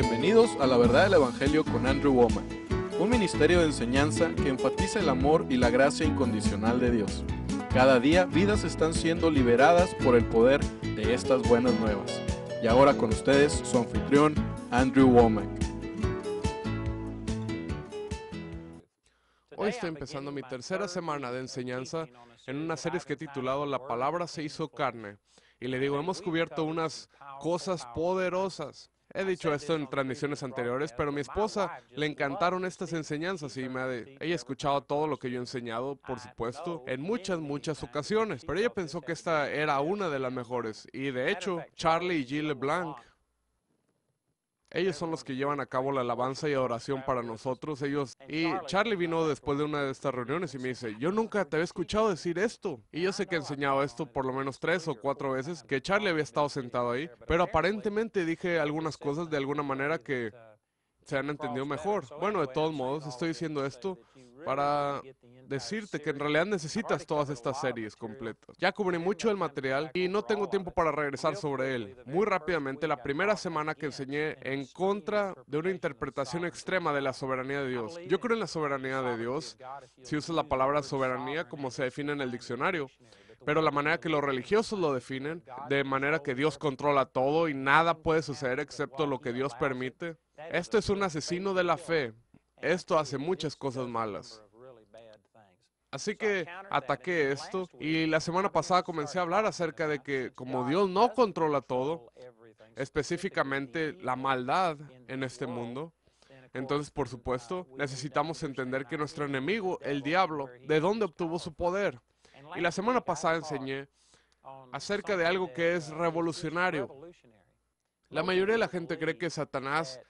Bienvenidos a La Verdad del Evangelio con Andrew Womack, un ministerio de enseñanza que enfatiza el amor y la gracia incondicional de Dios. Cada día vidas están siendo liberadas por el poder de estas buenas nuevas. Y ahora con ustedes su anfitrión, Andrew Womack. Hoy estoy empezando mi tercera semana de enseñanza en una serie que he titulado La Palabra se hizo carne. Y le digo, hemos cubierto unas cosas poderosas. He dicho esto en transmisiones anteriores, pero a mi esposa le encantaron estas enseñanzas y ella ha escuchado todo lo que yo he enseñado, por supuesto, en muchas ocasiones. Pero ella pensó que esta era una de las mejores. Y de hecho, Charlie y Jill LeBlanc, ellos son los que llevan a cabo la alabanza y adoración para nosotros. Y Charlie vino después de una de estas reuniones y me dice, yo nunca te había escuchado decir esto. Y yo sé que he enseñado esto por lo menos 3 o 4 veces, que Charlie había estado sentado ahí, pero aparentemente dije algunas cosas de alguna manera que se han entendido mejor. Bueno, de todos modos, estoy diciendo esto para decirte que en realidad necesitas todas estas series completas. Ya cubrí mucho del material y no tengo tiempo para regresar sobre él. Muy rápidamente, la primera semana que enseñé en contra de una interpretación extrema de la soberanía de Dios. Yo creo en la soberanía de Dios, si usas la palabra soberanía como se define en el diccionario. Pero la manera que los religiosos lo definen, de manera que Dios controla todo y nada puede suceder excepto lo que Dios permite. Esto es un asesino de la fe. Esto hace muchas cosas malas. Así que ataqué esto y la semana pasada comencé a hablar acerca de que como Dios no controla todo, específicamente la maldad en este mundo, entonces por supuesto necesitamos entender que nuestro enemigo, el diablo, ¿de dónde obtuvo su poder? Y la semana pasada enseñé acerca de algo que es revolucionario. La mayoría de la gente cree que Satanás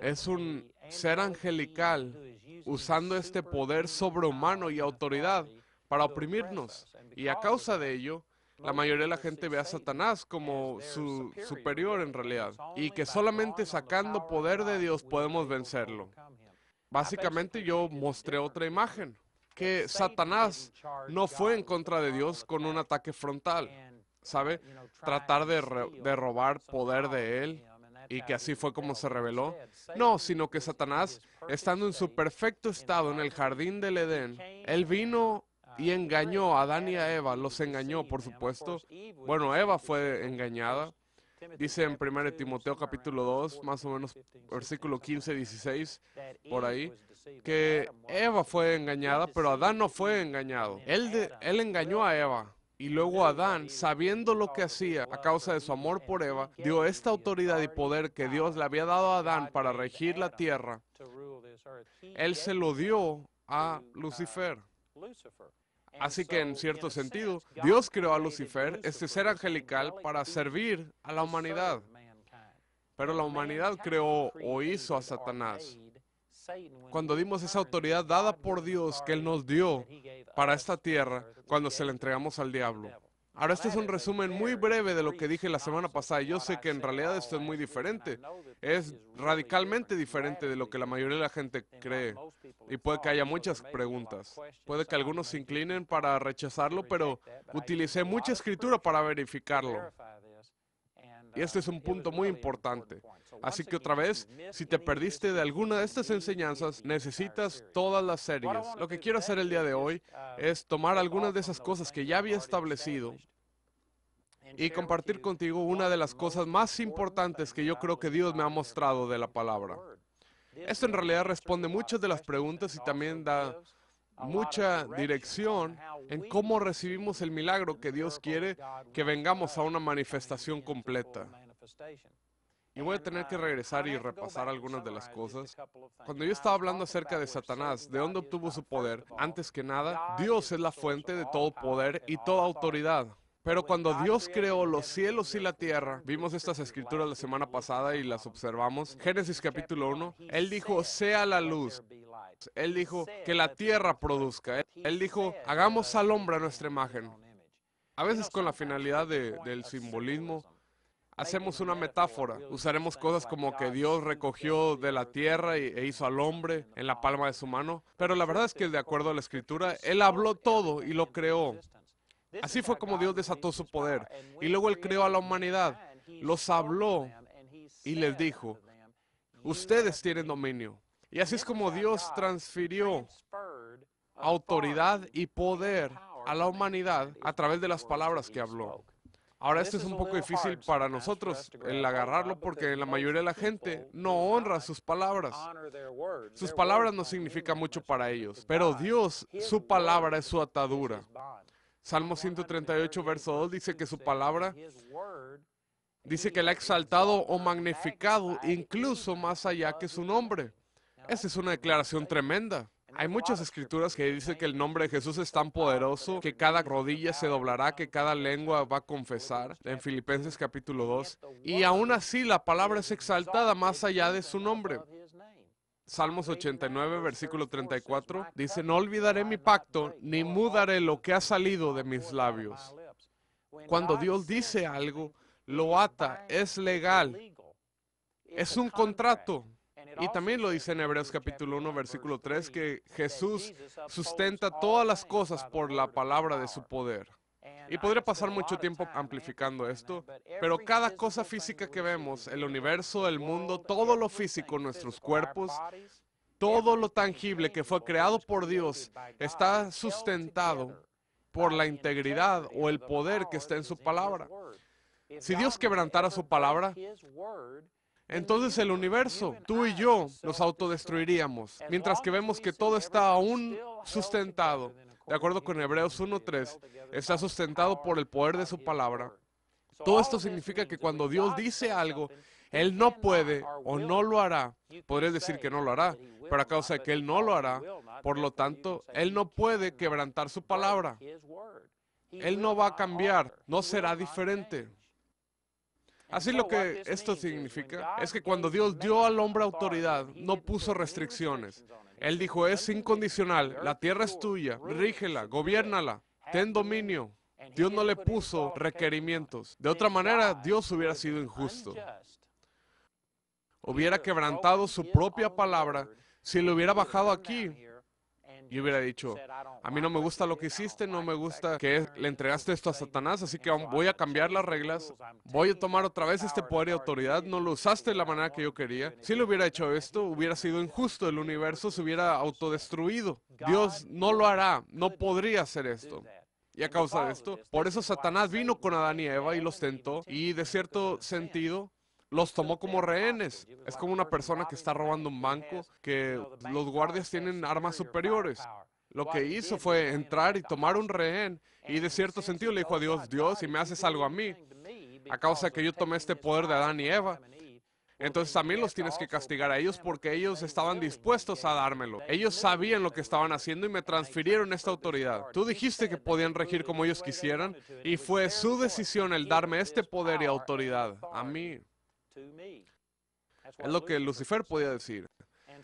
es un ser angelical usando este poder sobrehumano y autoridad para oprimirnos. Y a causa de ello, la mayoría de la gente ve a Satanás como su superior en realidad. Y que solamente sacando poder de Dios podemos vencerlo. Básicamente yo mostré otra imagen, que Satanás no fue en contra de Dios con un ataque frontal, ¿sabe? Tratar de robar poder de él y que así fue como se reveló. No, sino que Satanás, estando en su perfecto estado en el jardín del Edén, él vino y engañó a Adán y a Eva, los engañó, por supuesto. Bueno, Eva fue engañada. Dice en 1 Timoteo capítulo 2, más o menos versículo 15, 16, por ahí, que Eva fue engañada, pero Adán no fue engañado. Él engañó a Eva. Y luego Adán, sabiendo lo que hacía a causa de su amor por Eva, dio esta autoridad y poder que Dios le había dado a Adán para regir la tierra. Él se lo dio a Lucifer. Así que en cierto sentido, Dios creó a Lucifer, este ser angelical, para servir a la humanidad. Pero la humanidad creó o hizo a Satanás. Cuando dimos esa autoridad dada por Dios que Él nos dio para esta tierra, cuando se la entregamos al diablo. Ahora, este es un resumen muy breve de lo que dije la semana pasada. Yo sé que en realidad esto es muy diferente. Es radicalmente diferente de lo que la mayoría de la gente cree. Y puede que haya muchas preguntas. Puede que algunos se inclinen para rechazarlo, pero utilicé mucha escritura para verificarlo. Y este es un punto muy importante. Así que otra vez, si te perdiste de alguna de estas enseñanzas, necesitas todas las series. Lo que quiero hacer el día de hoy es tomar algunas de esas cosas que ya había establecido y compartir contigo una de las cosas más importantes que yo creo que Dios me ha mostrado de la palabra. Esto en realidad responde muchas de las preguntas y también da mucha dirección en cómo recibimos el milagro que Dios quiere que vengamos a una manifestación completa. Y voy a tener que regresar y repasar algunas de las cosas. Cuando yo estaba hablando acerca de Satanás, de dónde obtuvo su poder, antes que nada, Dios es la fuente de todo poder y toda autoridad. Pero cuando Dios creó los cielos y la tierra, vimos estas escrituras la semana pasada y las observamos. Génesis capítulo 1, Él dijo, sea la luz. Él dijo, que la tierra produzca. Él dijo, hagamos al hombre a nuestra imagen. A veces con la finalidad del simbolismo, hacemos una metáfora. Usaremos cosas como que Dios recogió de la tierra e hizo al hombre en la palma de su mano. Pero la verdad es que de acuerdo a la escritura, Él habló todo y lo creó. Así fue como Dios desató su poder. Y luego Él creó a la humanidad. Los habló y les dijo, ustedes tienen dominio. Y así es como Dios transfirió autoridad y poder a la humanidad a través de las palabras que habló. Ahora, esto es un poco difícil para nosotros el agarrarlo porque la mayoría de la gente no honra sus palabras. Sus palabras no significan mucho para ellos, pero Dios, su palabra es su atadura. Salmo 138, verso 2 dice que su palabra dice que la ha exaltado o magnificado incluso más allá que su nombre. Esa es una declaración tremenda. Hay muchas escrituras que dicen que el nombre de Jesús es tan poderoso que cada rodilla se doblará, que cada lengua va a confesar, en Filipenses capítulo 2. Y aún así la palabra es exaltada más allá de su nombre. Salmos 89, versículo 34, dice, no olvidaré mi pacto, ni mudaré lo que ha salido de mis labios. Cuando Dios dice algo, lo ata, es legal, es un contrato. Y también lo dice en Hebreos capítulo 1, versículo 3, que Jesús sustenta todas las cosas por la palabra de su poder. Y podría pasar mucho tiempo amplificando esto, pero cada cosa física que vemos, el universo, el mundo, todo lo físico, nuestros cuerpos, todo lo tangible que fue creado por Dios, está sustentado por la integridad o el poder que está en su palabra. Si Dios quebrantara su palabra, entonces el universo, tú y yo, nos autodestruiríamos, mientras que vemos que todo está aún sustentado. De acuerdo con Hebreos 1:3, está sustentado por el poder de su palabra. Todo esto significa que cuando Dios dice algo, Él no puede o no lo hará. Podrías decir que no lo hará, pero a causa de que Él no lo hará, por lo tanto, Él no puede quebrantar su palabra. Él no va a cambiar, no será diferente. Así lo que esto significa es que cuando Dios dio al hombre autoridad, no puso restricciones. Él dijo, es incondicional, la tierra es tuya, rígela, gobiérnala, ten dominio. Dios no le puso requerimientos. De otra manera, Dios hubiera sido injusto. Hubiera quebrantado su propia palabra si le hubiera bajado aquí y hubiera dicho, a mí no me gusta lo que hiciste, no me gusta que le entregaste esto a Satanás, así que voy a cambiar las reglas, voy a tomar otra vez este poder y autoridad, no lo usaste de la manera que yo quería. Si le hubiera hecho esto, hubiera sido injusto, el universo se hubiera autodestruido. Dios no lo hará, no podría hacer esto. Y a causa de esto, por eso Satanás vino con Adán y Eva y los tentó, y de cierto sentido, los tomó como rehenes. Es como una persona que está robando un banco, que los guardias tienen armas superiores. Lo que hizo fue entrar y tomar un rehén, y de cierto sentido le dijo a Dios, Dios, si me haces algo a mí, a causa de que yo tomé este poder de Adán y Eva, entonces también los tienes que castigar a ellos porque ellos estaban dispuestos a dármelo. Ellos sabían lo que estaban haciendo y me transfirieron esta autoridad. Tú dijiste que podían regir como ellos quisieran, y fue su decisión el darme este poder y autoridad a mí. Es lo que Lucifer podía decir.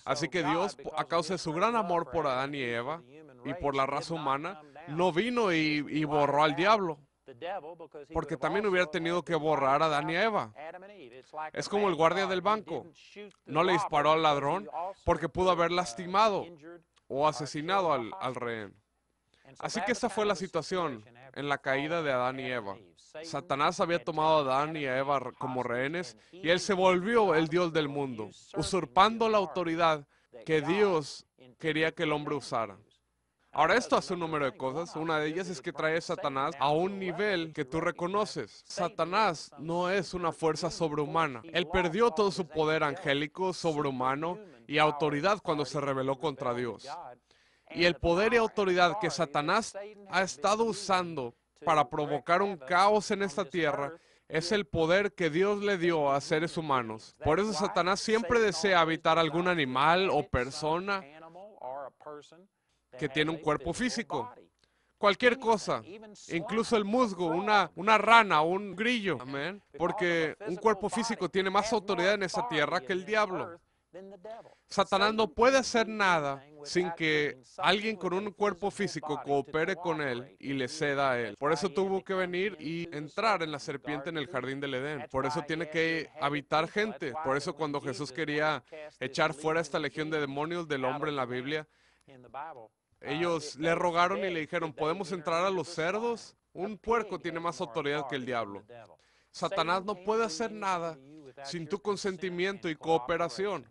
Así que Dios, a causa de su gran amor por Adán y Eva y por la raza humana, no vino y borró al diablo, porque también hubiera tenido que borrar a Adán y Eva. Es como el guardia del banco. No le disparó al ladrón porque pudo haber lastimado o asesinado al rehén. Así que esta fue la situación en la caída de Adán y Eva. Satanás había tomado a Adán y a Eva como rehenes y él se volvió el Dios del mundo, usurpando la autoridad que Dios quería que el hombre usara. Ahora, esto hace un número de cosas. Una de ellas es que trae a Satanás a un nivel que tú reconoces. Satanás no es una fuerza sobrehumana. Él perdió todo su poder angélico, sobrehumano y autoridad cuando se rebeló contra Dios. Y el poder y autoridad que Satanás ha estado usando para provocar un caos en esta tierra es el poder que Dios le dio a seres humanos. Por eso Satanás siempre desea habitar algún animal o persona que tiene un cuerpo físico. Cualquier cosa, incluso el musgo, una rana, un grillo. Amén. Porque un cuerpo físico tiene más autoridad en esta tierra que el diablo. Satanás no puede hacer nada sin que alguien con un cuerpo físico coopere con él y le ceda a él. Por eso tuvo que venir y entrar en la serpiente en el jardín del Edén. Por eso tiene que habitar gente. Por eso cuando Jesús quería echar fuera esta legión de demonios del hombre en la Biblia, ellos le rogaron y le dijeron, ¿podemos entrar a los cerdos? Un puerco tiene más autoridad que el diablo. Satanás no puede hacer nada sin tu consentimiento y cooperación.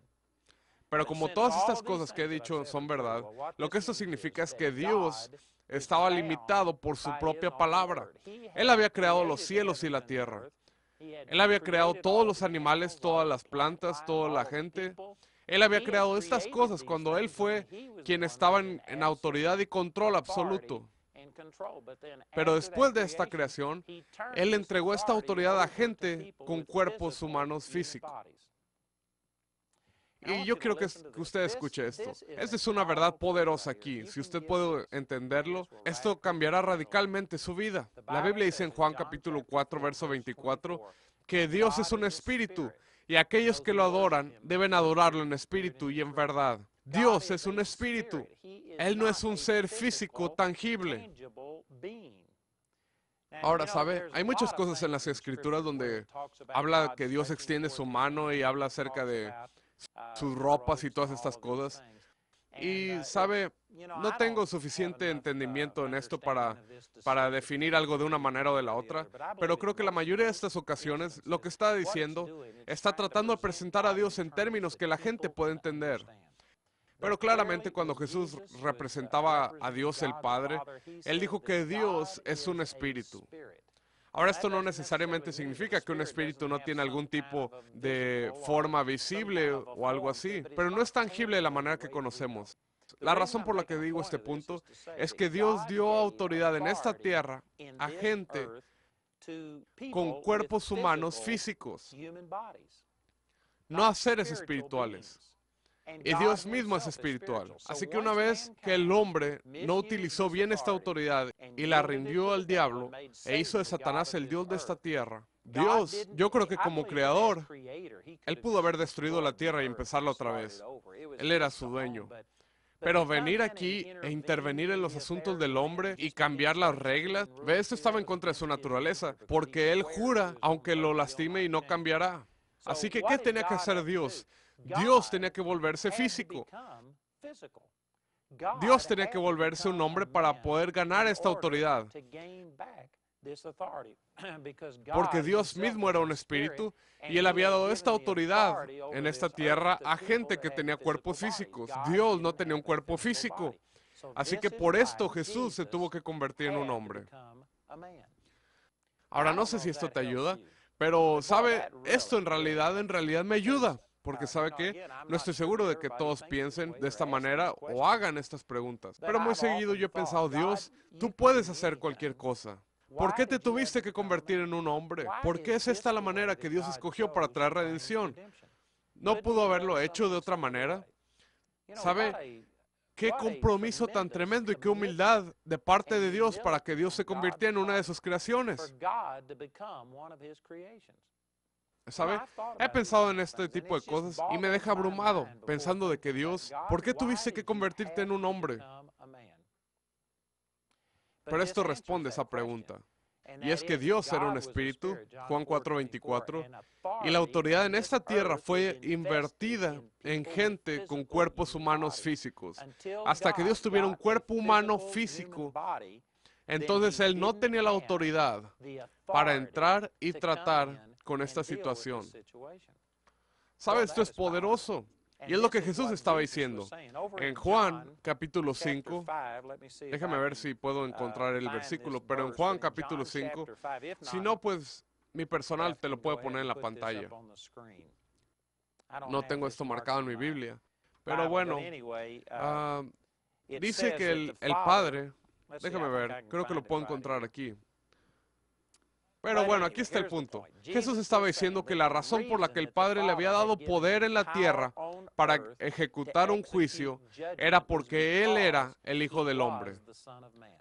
Pero como todas estas cosas que he dicho son verdad, lo que esto significa es que Dios estaba limitado por su propia palabra. Él había creado los cielos y la tierra. Él había creado todos los animales, todas las plantas, toda la gente. Él había creado estas cosas cuando Él fue quien estaba en autoridad y control absoluto. Pero después de esta creación, Él entregó esta autoridad a gente con cuerpos humanos físicos. Y yo quiero que usted escuche esto. Esta es una verdad poderosa aquí. Si usted puede entenderlo, esto cambiará radicalmente su vida. La Biblia dice en Juan capítulo 4, verso 24, que Dios es un espíritu y aquellos que lo adoran deben adorarlo en espíritu y en verdad. Dios es un espíritu. Él no es un ser físico tangible. Ahora, ¿sabe? Hay muchas cosas en las Escrituras donde habla que Dios extiende su mano y habla acerca de sus ropas y todas estas cosas. Y, ¿sabe? No tengo suficiente entendimiento en esto para definir algo de una manera o de la otra, pero creo que la mayoría de estas ocasiones lo que está diciendo está tratando de presentar a Dios en términos que la gente puede entender. Pero claramente cuando Jesús representaba a Dios el Padre, Él dijo que Dios es un espíritu. Ahora, esto no necesariamente significa que un espíritu no tiene algún tipo de forma visible o algo así, pero no es tangible de la manera que conocemos. La razón por la que digo este punto es que Dios dio autoridad en esta tierra a gente con cuerpos humanos físicos, no a seres espirituales. Y Dios mismo es espiritual. Así que una vez que el hombre no utilizó bien esta autoridad y la rindió al diablo e hizo de Satanás el Dios de esta tierra, Dios, yo creo que como creador, Él pudo haber destruido la tierra y empezarla otra vez. Él era su dueño. Pero venir aquí e intervenir en los asuntos del hombre y cambiar las reglas, ve, esto estaba en contra de su naturaleza, porque Él jura, aunque lo lastime y no cambiará. Así que, ¿qué tenía que hacer Dios? Dios tenía que volverse físico. Dios tenía que volverse un hombre para poder ganar esta autoridad. Porque Dios mismo era un espíritu y Él había dado esta autoridad en esta tierra a gente que tenía cuerpos físicos. Dios no tenía un cuerpo físico. Así que por esto Jesús se tuvo que convertir en un hombre. Ahora, no sé si esto te ayuda, pero, ¿sabe? Esto en realidad me ayuda. Porque ¿sabe qué? No estoy seguro de que todos piensen de esta manera o hagan estas preguntas. Pero muy seguido yo he pensado, Dios, tú puedes hacer cualquier cosa. ¿Por qué te tuviste que convertir en un hombre? ¿Por qué es esta la manera que Dios escogió para traer redención? ¿No pudo haberlo hecho de otra manera? ¿Sabe? Qué compromiso tan tremendo y qué humildad de parte de Dios para que Dios se convirtiera en una de sus creaciones. ¿Sabe? He pensado en este tipo de cosas y me deja abrumado, pensando de que Dios, ¿por qué tuviste que convertirte en un hombre? Pero esto responde esa pregunta. Y es que Dios era un espíritu, Juan 4:24, y la autoridad en esta tierra fue invertida en gente con cuerpos humanos físicos. Hasta que Dios tuviera un cuerpo humano físico, entonces Él no tenía la autoridad para entrar y tratar con esta situación. ¿Sabe? Esto es poderoso. Y es lo que Jesús estaba diciendo. En Juan capítulo 5, déjame ver si puedo encontrar el versículo, pero en Juan capítulo 5, si no, pues mi personal te lo puede poner en la pantalla. No tengo esto marcado en mi Biblia. Pero bueno, dice que el Padre, déjame ver, creo que lo puedo encontrar aquí. Pero bueno, aquí está el punto. Jesús estaba diciendo que la razón por la que el Padre le había dado poder en la tierra para ejecutar un juicio era porque Él era el Hijo del Hombre.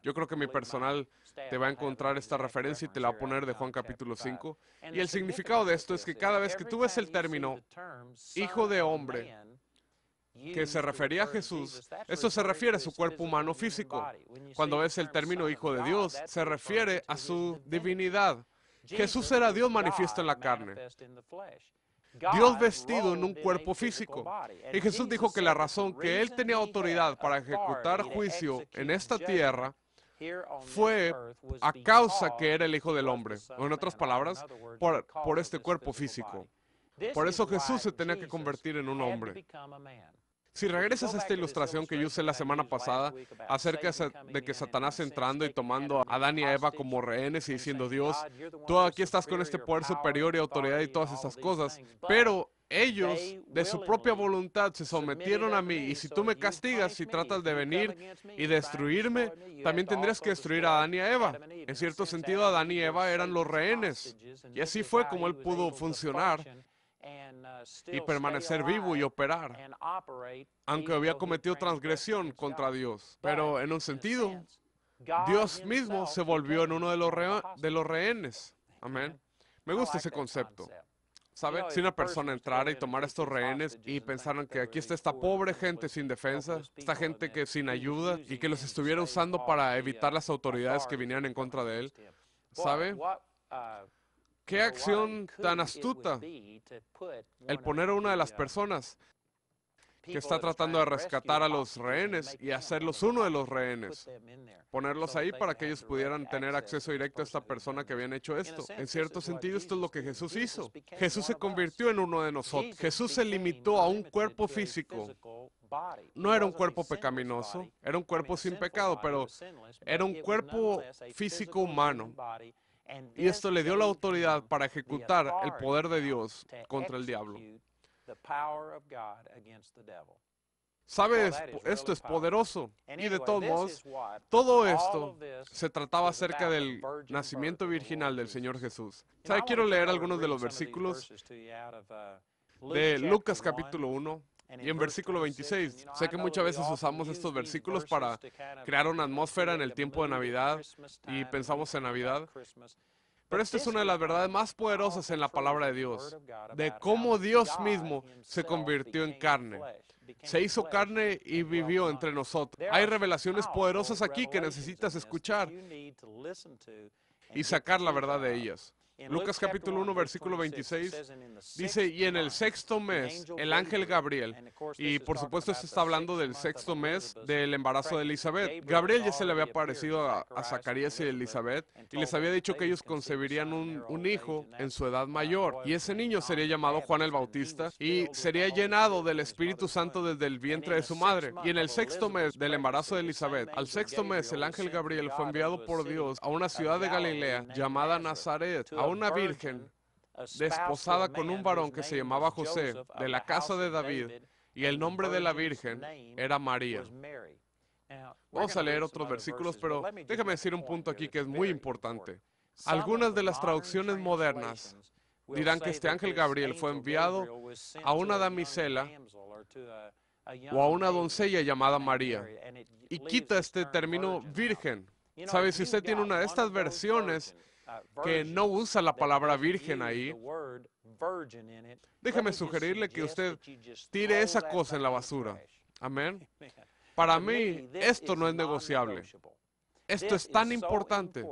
Yo creo que mi personal te va a encontrar esta referencia y te la va a poner de Juan capítulo 5. Y el significado de esto es que cada vez que tú ves el término Hijo de Hombre, que se refería a Jesús, esto se refiere a su cuerpo humano físico. Cuando ves el término Hijo de Dios, se refiere a su divinidad. Jesús era Dios manifiesto en la carne. Dios vestido en un cuerpo físico. Y Jesús dijo que la razón que Él tenía autoridad para ejecutar juicio en esta tierra fue a causa que era el Hijo del Hombre, o en otras palabras, por este cuerpo físico. Por eso Jesús se tenía que convertir en un hombre. Si regresas a esta ilustración que yo usé la semana pasada acerca de que Satanás entrando y tomando a Adán y a Eva como rehenes y diciendo, Dios, tú aquí estás con este poder superior y autoridad y todas estas cosas, pero ellos de su propia voluntad se sometieron a mí, y si tú me castigas, si tratas de venir y destruirme, también tendrías que destruir a Adán y a Eva. En cierto sentido, Adán y Eva eran los rehenes, y así fue como él pudo funcionar y permanecer vivo y operar, aunque había cometido transgresión contra Dios. Pero en un sentido, Dios mismo se volvió en uno de los rehenes. Amén. Me gusta ese concepto. ¿Sabe? Si una persona entrara y tomara estos rehenes y pensaran que aquí está esta pobre gente sin defensa, esta gente que sin ayuda, y que los estuviera usando para evitar las autoridades que vinieran en contra de él, ¿sabe? ¿Qué acción tan astuta el poner a una de las personas que está tratando de rescatar a los rehenes y hacerlos uno de los rehenes? Ponerlos ahí para que ellos pudieran tener acceso directo a esta persona que habían hecho esto. En cierto sentido, esto es lo que Jesús hizo. Jesús se convirtió en uno de nosotros. Jesús se limitó a un cuerpo físico. No era un cuerpo pecaminoso, era un cuerpo sin pecado, pero era un cuerpo físico humano. Y esto le dio la autoridad para ejecutar el poder de Dios contra el diablo. ¿Sabes? Esto es poderoso. Y de todos modos, todo esto se trataba acerca del nacimiento virginal del Señor Jesús. ¿Sabe? Quiero leer algunos de los versículos de Lucas capítulo 1. Y en versículo 26, sé que muchas veces usamos estos versículos para crear una atmósfera en el tiempo de Navidad y pensamos en Navidad. Pero esta es una de las verdades más poderosas en la palabra de Dios, de cómo Dios mismo se convirtió en carne. Se hizo carne y vivió entre nosotros. Hay revelaciones poderosas aquí que necesitas escuchar y sacar la verdad de ellas. Lucas capítulo 1, versículo 26, dice, y en el sexto mes, el ángel Gabriel, y por supuesto esto está hablando del sexto mes del embarazo de Elizabeth. Gabriel ya se le había aparecido a Zacarías y a Elizabeth, y les había dicho que ellos concebirían un hijo en su edad mayor, y ese niño sería llamado Juan el Bautista, y sería llenado del Espíritu Santo desde el vientre de su madre. Y en el sexto mes del embarazo de Elizabeth, al sexto mes, el ángel Gabriel fue enviado por Dios a una ciudad de Galilea llamada Nazaret, a una virgen desposada con un varón que se llamaba José, de la casa de David, y el nombre de la virgen era María. Vamos a leer otros versículos, pero déjame decir un punto aquí que es muy importante. Algunas de las traducciones modernas dirán que este ángel Gabriel fue enviado a una damisela o a una doncella llamada María, y quita este término virgen. ¿Sabe? Si usted tiene una de estas versiones que no usa la palabra virgen ahí, déjeme sugerirle que usted tire esa cosa en la basura. Amén. Para mí, esto no es negociable. Esto es tan importante.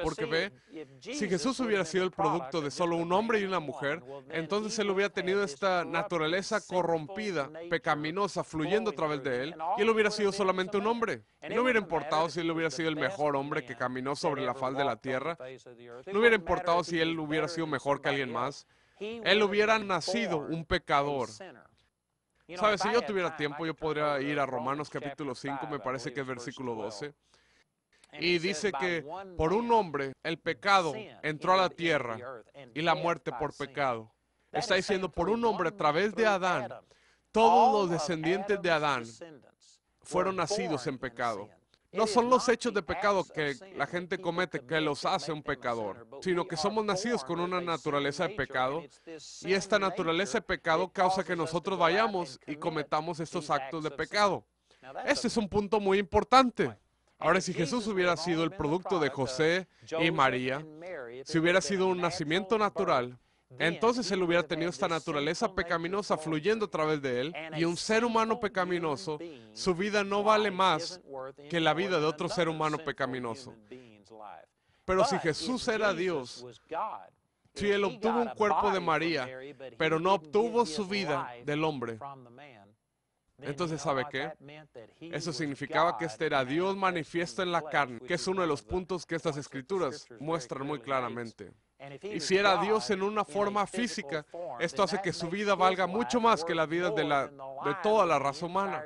Porque ve, si Jesús hubiera sido el producto de solo un hombre y una mujer, entonces él hubiera tenido esta naturaleza corrompida, pecaminosa, fluyendo a través de él, y él hubiera sido solamente un hombre. Y no hubiera importado si él hubiera sido el mejor hombre que caminó sobre la faz de la tierra. No hubiera importado si él hubiera sido mejor que alguien más. Él hubiera nacido un pecador. ¿Sabes? Si yo tuviera tiempo, yo podría ir a Romanos capítulo 5, me parece que es versículo 12. Y dice que por un hombre el pecado entró a la tierra y la muerte por pecado. Está diciendo, por un hombre a través de Adán, todos los descendientes de Adán fueron nacidos en pecado. No son los hechos de pecado que la gente comete que los hace un pecador, sino que somos nacidos con una naturaleza de pecado, y esta naturaleza de pecado causa que nosotros vayamos y cometamos estos actos de pecado. Este es un punto muy importante. Ahora, si Jesús hubiera sido el producto de José y María, si hubiera sido un nacimiento natural, entonces él hubiera tenido esta naturaleza pecaminosa fluyendo a través de él, y un ser humano pecaminoso, su vida no vale más que la vida de otro ser humano pecaminoso. Pero si Jesús era Dios, si él obtuvo un cuerpo de María, pero no obtuvo su vida del hombre, Entonces, ¿sabe qué? Eso significaba que este era Dios manifiesto en la carne, que es uno de los puntos que estas escrituras muestran muy claramente. Y si era Dios en una forma física, esto hace que su vida valga mucho más que las vidas de toda la raza humana.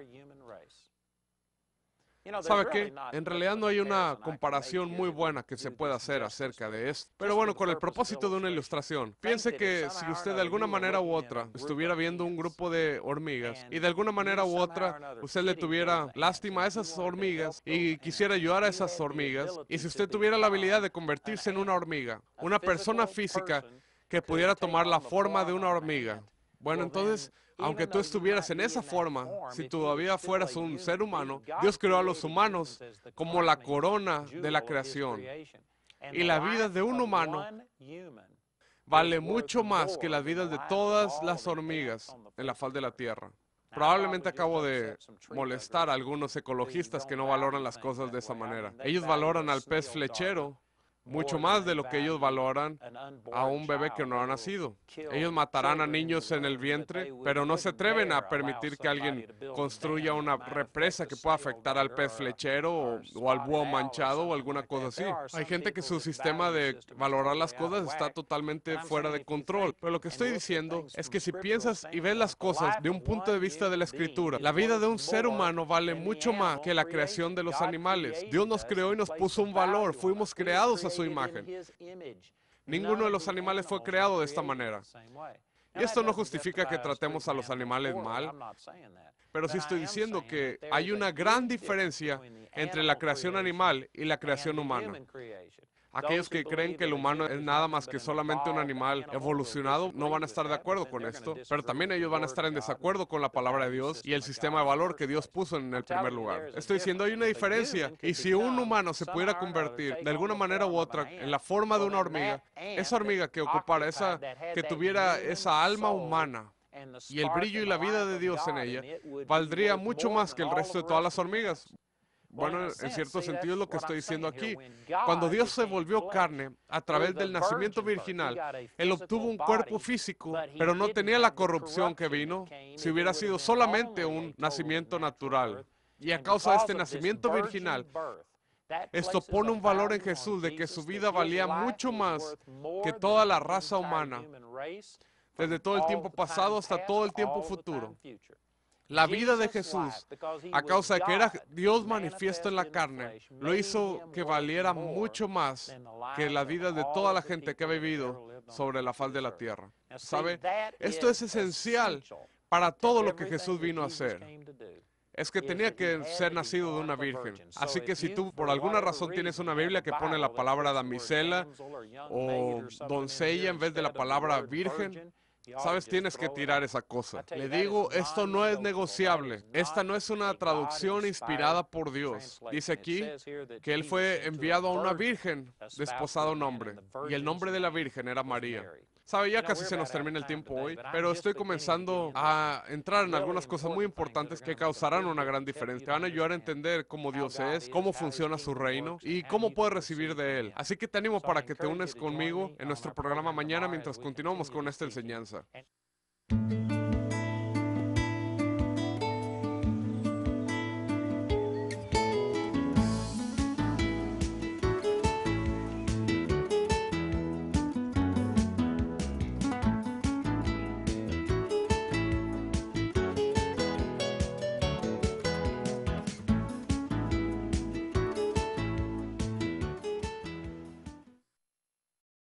¿Sabe qué? En realidad no hay una comparación muy buena que se pueda hacer acerca de esto. Pero bueno, con el propósito de una ilustración, piense que si usted de alguna manera u otra estuviera viendo un grupo de hormigas y de alguna manera u otra usted le tuviera lástima a esas hormigas y quisiera ayudar a esas hormigas, y si usted tuviera la habilidad de convertirse en una hormiga, una persona física que pudiera tomar la forma de una hormiga, bueno, entonces, aunque tú estuvieras en esa forma, si todavía fueras un ser humano, Dios creó a los humanos como la corona de la creación. Y la vida de un humano vale mucho más que las vidas de todas las hormigas en la faz de la tierra. Probablemente acabo de molestar a algunos ecologistas que no valoran las cosas de esa manera. Ellos valoran al pez flechero mucho más de lo que ellos valoran a un bebé que no ha nacido. Ellos matarán a niños en el vientre, pero no se atreven a permitir que alguien construya una represa que pueda afectar al pez flechero o al búho manchado o alguna cosa así. Hay gente que su sistema de valorar las cosas está totalmente fuera de control. Pero lo que estoy diciendo es que si piensas y ves las cosas de un punto de vista de la Escritura, la vida de un ser humano vale mucho más que la creación de los animales. Dios nos creó y nos puso un valor. Fuimos creados a su imagen. Ninguno de los animales fue creado de esta manera. Y esto no justifica que tratemos a los animales mal, pero sí estoy diciendo que hay una gran diferencia entre la creación animal y la creación humana. Aquellos que creen que el humano es nada más que solamente un animal evolucionado no van a estar de acuerdo con esto, pero también ellos van a estar en desacuerdo con la palabra de Dios y el sistema de valor que Dios puso en el primer lugar. Estoy diciendo, hay una diferencia, y si un humano se pudiera convertir de alguna manera u otra en la forma de una hormiga, esa hormiga que ocupara que tuviera esa alma humana y el brillo y la vida de Dios en ella, valdría mucho más que el resto de todas las hormigas. Bueno, en cierto sentido es lo que estoy diciendo aquí. Cuando Dios se volvió carne a través del nacimiento virginal, Él obtuvo un cuerpo físico, pero no tenía la corrupción que vino si hubiera sido solamente un nacimiento natural. Y a causa de este nacimiento virginal, esto pone un valor en Jesús de que su vida valía mucho más que toda la raza humana, desde todo el tiempo pasado hasta todo el tiempo futuro. La vida de Jesús, a causa de que era Dios manifiesto en la carne, lo hizo que valiera mucho más que la vida de toda la gente que ha vivido sobre la faz de la tierra. ¿Sabe? Esto es esencial para todo lo que Jesús vino a hacer. Es que tenía que ser nacido de una virgen. Así que si tú por alguna razón tienes una Biblia que pone la palabra damisela o doncella en vez de la palabra virgen, sabes, tienes que tirar esa cosa. Le digo, esto no es negociable. Esta no es una traducción inspirada por Dios. Dice aquí que Él fue enviado a una virgen, desposado a un hombre. Y el nombre de la virgen era María. Sabe, ya casi se nos termina el tiempo hoy, pero estoy comenzando a entrar en algunas cosas muy importantes que causarán una gran diferencia. Te van a ayudar a entender cómo Dios es, cómo funciona su reino y cómo puedes recibir de Él. Así que te animo para que te unes conmigo en nuestro programa mañana mientras continuamos con esta enseñanza.